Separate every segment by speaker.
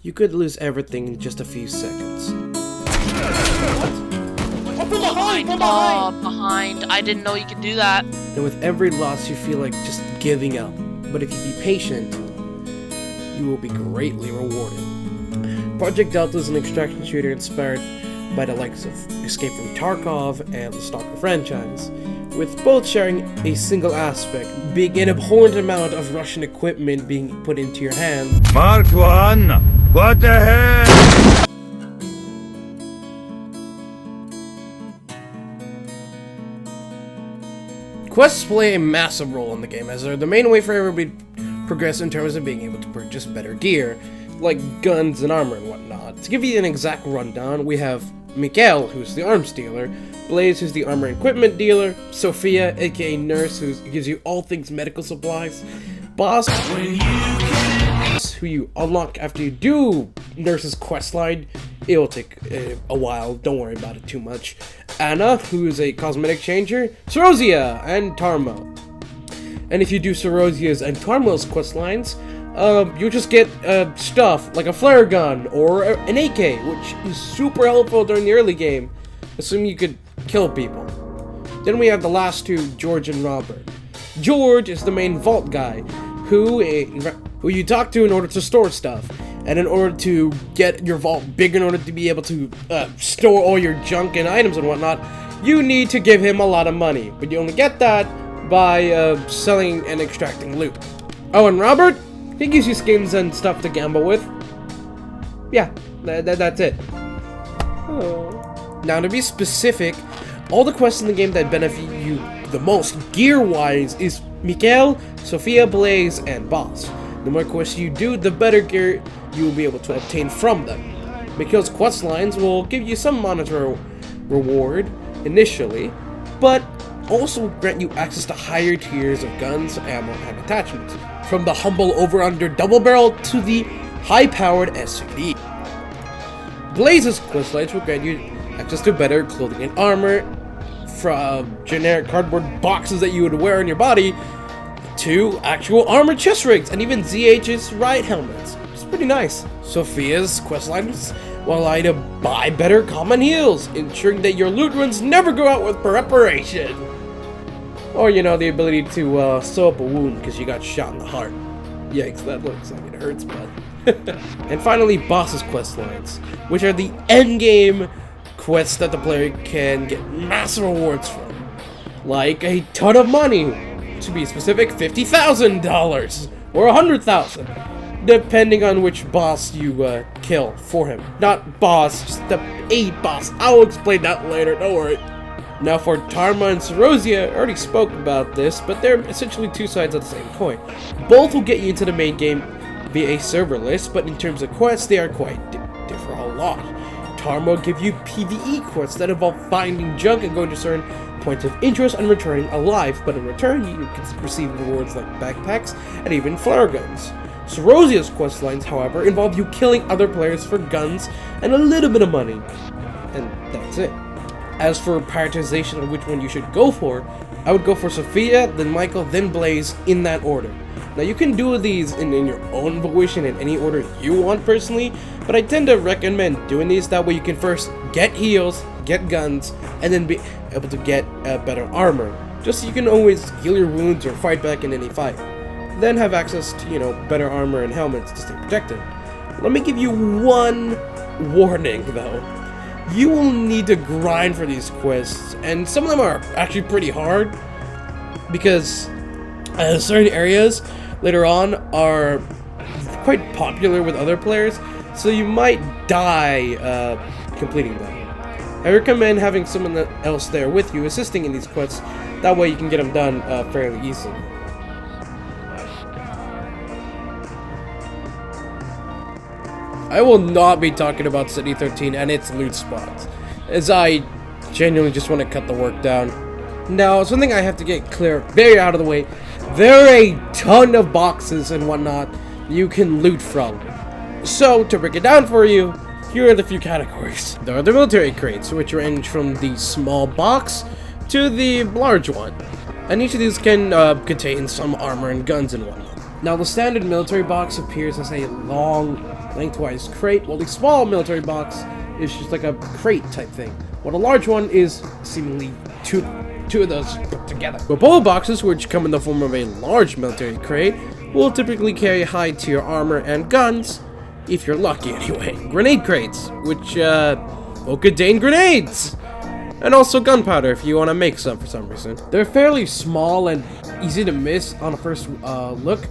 Speaker 1: you could lose everything in just a few seconds.
Speaker 2: Oh, from behind! From behind!
Speaker 3: Behind. I didn't know you could do that.
Speaker 1: And with every loss, you feel like just giving up. But if you be patient, you will be greatly rewarded. Project Delta is an extraction shooter inspired by the likes of Escape from Tarkov and the Stalker franchise, with both sharing a single aspect, being an abhorrent amount of Russian equipment being put into your hands.
Speaker 4: Mark 1, what the heck?
Speaker 1: Quests play a massive role in the game, as they're the main way for everybody to progress in terms of being able to purchase better gear, like guns and armor and whatnot. To give you an exact rundown, we have Mikhail, who's the arms dealer, Blaze, who's the armor and equipment dealer, Sophia, aka Nurse, who gives you all things medical supplies, Boss, who you unlock after you do Nurse's questline. It'll take a while, don't worry about it too much. Anna, who is a cosmetic changer, Sorozia, and Tarmo. And if you do Sorozia's and Tarmo's questlines, you just get stuff like a flare gun or an AK, which is super helpful during the early game, assuming you could kill people. Then we have the last two, George and Robert. George is the main vault guy, who you talk to in order to store stuff, and in order to get your vault big, in order to be able to store all your junk and items and whatnot, you need to give him a lot of money, but you only get that by selling and extracting loot. Oh, and Robert? He gives you skins and stuff to gamble with. Yeah, that's it. Oh. Now, to be specific, all the quests in the game that benefit you the most, gear-wise, is Mikhail, Sophia, Blaze, and Boss. The more quests you do, the better gear you will be able to obtain from them. Mikhail's quest lines will give you some monetary reward initially, but also grant you access to higher tiers of guns, ammo, and attachments, from the humble over-under double barrel to the high-powered SUV. Blaze's questlines will grant you access to better clothing and armor, from generic cardboard boxes that you would wear on your body, to actual armored chest rigs, and even ZH's riot helmets. It's pretty nice. Sophia's questlines will allow you to buy better common heals, ensuring that your loot runs never go out with preparation. Or, you know, the ability to sew up a wound because you got shot in the heart. Yikes, that looks like it hurts, but... And finally, Boss's questlines, which are the endgame quests that the player can get massive rewards from. Like a ton of money, to be specific, $50,000 or $100,000, depending on which boss you kill for him. Not boss, just the a boss. I'll explain that later, don't worry. Now for Tarma and Sorozia, I already spoke about this, but they're essentially two sides of the same coin. Both will get you into the main game via a server list, but in terms of quests, they are quite differ a lot. Tarma will give you PvE quests that involve finding junk and going to certain points of interest and returning alive, but in return, you can receive rewards like backpacks and even flare guns. Sorozia's questlines, however, involve you killing other players for guns and a little bit of money. And that's it. As for prioritization of which one you should go for, I would go for Sophia, then Michael, then Blaze, in that order. Now you can do these in your own volition in any order you want personally, but I tend to recommend doing these that way you can first get heals, get guns, and then be able to get better armor, just so you can always heal your wounds or fight back in any fight. Then have access to, you know, better armor and helmets to stay protected. Let me give you one warning though. You will need to grind for these quests, and some of them are actually pretty hard, because certain areas later on are quite popular with other players, so you might die completing them. I recommend having someone else there with you assisting in these quests, that way you can get them done fairly easily. I will not be talking about City 13 and its loot spots, as I genuinely just want to cut the work down. Now, something I have to get clear, very out of the way, there are a ton of boxes and whatnot you can loot from. So, to break it down for you, here are the few categories. There are the military crates, which range from the small box to the large one, and each of these can contain some armor and guns and whatnot. Now, the standard military box appears as a long, lengthwise crate, while the small military box is just like a crate type thing, while the large one is seemingly two of those put together. Rapolo boxes, which come in the form of a large military crate, will typically carry high-tier armor and guns, if you're lucky anyway. Grenade crates, which will contain grenades, and also gunpowder if you want to make some for some reason. They're fairly small and easy to miss on a first look.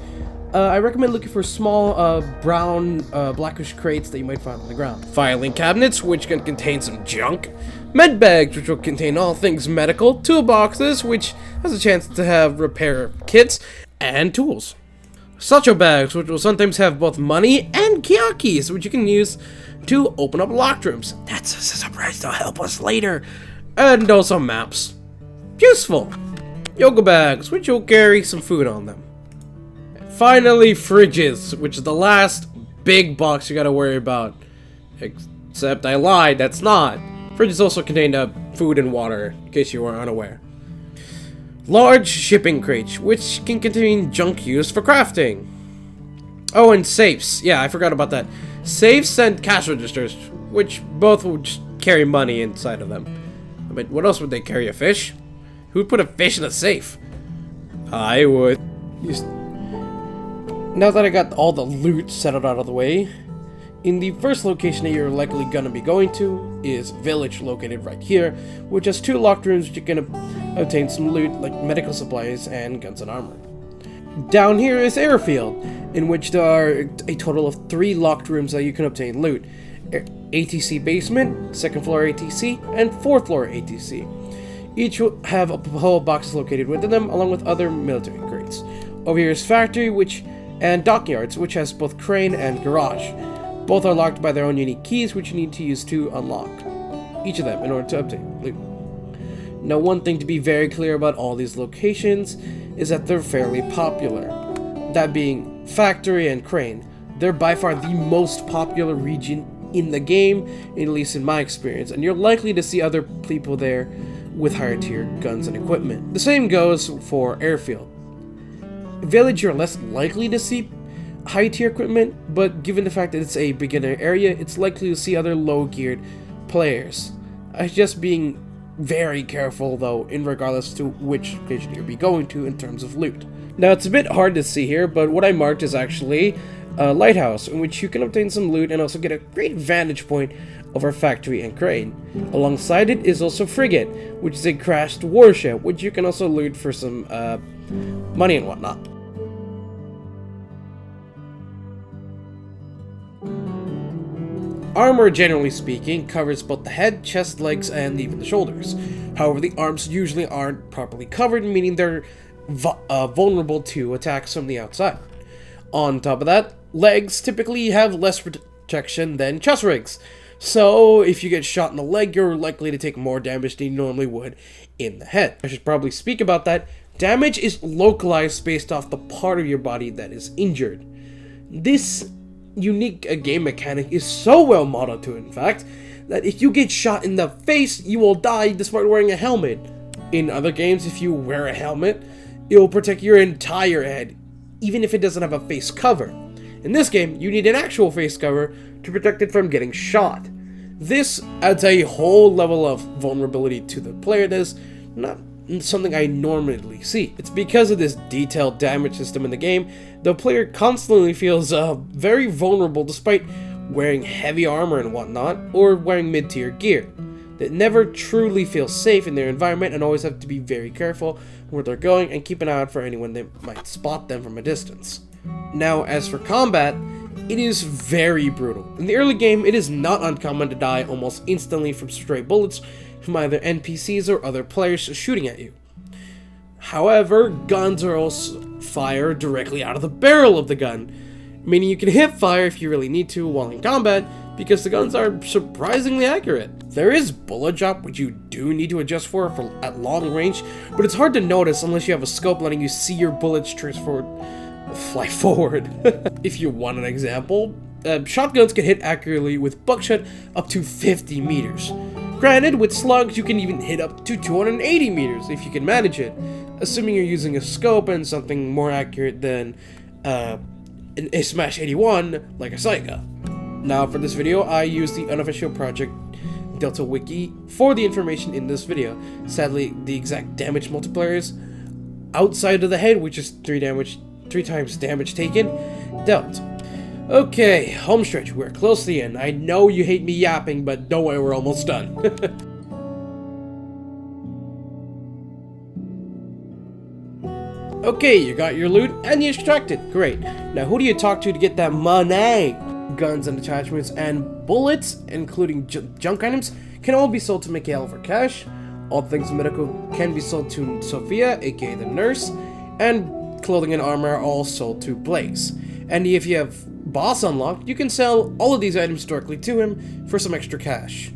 Speaker 1: I recommend looking for small brown blackish crates that you might find on the ground. Filing cabinets, which can contain some junk. Med bags, which will contain all things medical. Toolboxes, which has a chance to have repair kits and tools. Satchel bags, which will sometimes have both money and keys, which you can use to open up locked rooms. That's a surprise to help us later. And also maps. Useful. Yoga bags, which will carry some food on them. And finally, fridges, which is the last big box you gotta worry about. Except I lied, that's not. Fridges also contain food and water, in case you were unaware. Large shipping crates, which can contain junk used for crafting. Oh, and safes. Yeah, I forgot about that. Safes and cash registers, which both will just carry money inside of them. I mean, what else would they carry? A fish? Who would put a fish in a safe? I would. Now that I got all the loot settled out of the way, in the first location that you're likely gonna be going to is Village, located right here, which has 2 locked rooms which you can obtain some loot like medical supplies and guns and armor. Down here is Airfield, in which there are a total of 3 locked rooms that you can obtain loot. ATC basement, 2nd floor ATC, and 4th floor ATC. Each will have a whole boxes located within them, along with other military crates. Over here is Factory, and Dockyards, which has both crane and garage. Both are locked by their own unique keys, which you need to use to unlock each of them in order to obtain loot. Now, one thing to be very clear about all these locations is that they're fairly popular. That being Factory and Crane. They're by far the most popular region in the game, at least in my experience, and you're likely to see other people there with higher tier guns and equipment. The same goes for Airfield. Village, you're less likely to see high tier equipment, but given the fact that it's a beginner area, it's likely to see other low geared players. Just being very careful though, in regardless to which location you'll be going to in terms of loot. Now, it's a bit hard to see here, but what I marked is actually a lighthouse in which you can obtain some loot and also get a great vantage point over Factory and Crane. Alongside it is also Frigate, which is a crashed warship, which you can also loot for some money and whatnot. Armor, generally speaking, covers both the head, chest, legs, and even the shoulders. However, the arms usually aren't properly covered, meaning they're vulnerable to attacks from the outside. On top of that, legs typically have less protection than chest rigs. So, if you get shot in the leg, you're likely to take more damage than you normally would in the head. I should probably speak about that. Damage is localized based off the part of your body that is injured. This unique game mechanic is so well modeled to, in fact, that if you get shot in the face, you will die despite wearing a helmet. In other games, if you wear a helmet, it will protect your entire head, even if it doesn't have a face cover. In this game, you need an actual face cover to protect it from getting shot. This adds a whole level of vulnerability to the player that is not something I normally see. It's because of this detailed damage system in the game, the player constantly feels very vulnerable despite wearing heavy armor and whatnot, or wearing mid-tier gear. They never truly feel safe in their environment and always have to be very careful where they're going and keep an eye out for anyone that might spot them from a distance. Now, as for combat, it is very brutal. In the early game, it is not uncommon to die almost instantly from stray bullets from either NPCs or other players shooting at you. However, guns are also fired directly out of the barrel of the gun, meaning you can hip fire if you really need to while in combat, because the guns are surprisingly accurate. There is bullet drop, which you do need to adjust for at long range, but it's hard to notice unless you have a scope letting you see your bullets fly forward. If you want an example, shotguns can hit accurately with buckshot up to 50 meters. Granted, with slugs you can even hit up to 280 meters if you can manage it, assuming you're using a scope and something more accurate than a Smash 81 like a sight gun. Now for this video, I used the unofficial project Delta Wiki for the information in this video. Sadly, the exact damage multipliers outside of the head, which is 3 times damage taken, dealt. Okay, home stretch, we're close to the end. I know you hate me yapping, but don't worry, we're almost done. Okay, you got your loot and you extracted. Great. Now who do you talk to get that money? Guns and attachments and bullets, including junk items, can all be sold to Mikhail for cash. All things medical can be sold to Sophia, aka the nurse, and clothing and armor are all sold to Blaze. And if you have Boss unlocked, you can sell all of these items directly to him for some extra cash.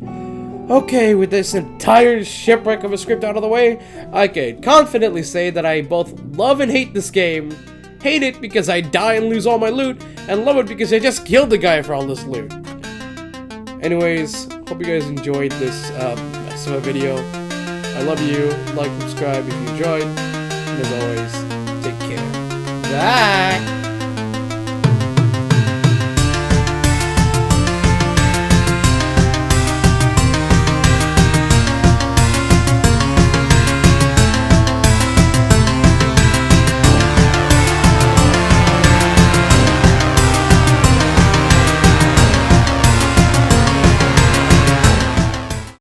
Speaker 1: Okay, with this entire shipwreck of a script out of the way, I can confidently say that I both love and hate this game. Hate it because I die and lose all my loot, and love it because I just killed the guy for all this loot. Anyways, hope you guys enjoyed this mess of a video. I love you. Like, subscribe if you enjoyed, and as always, take care. Bye!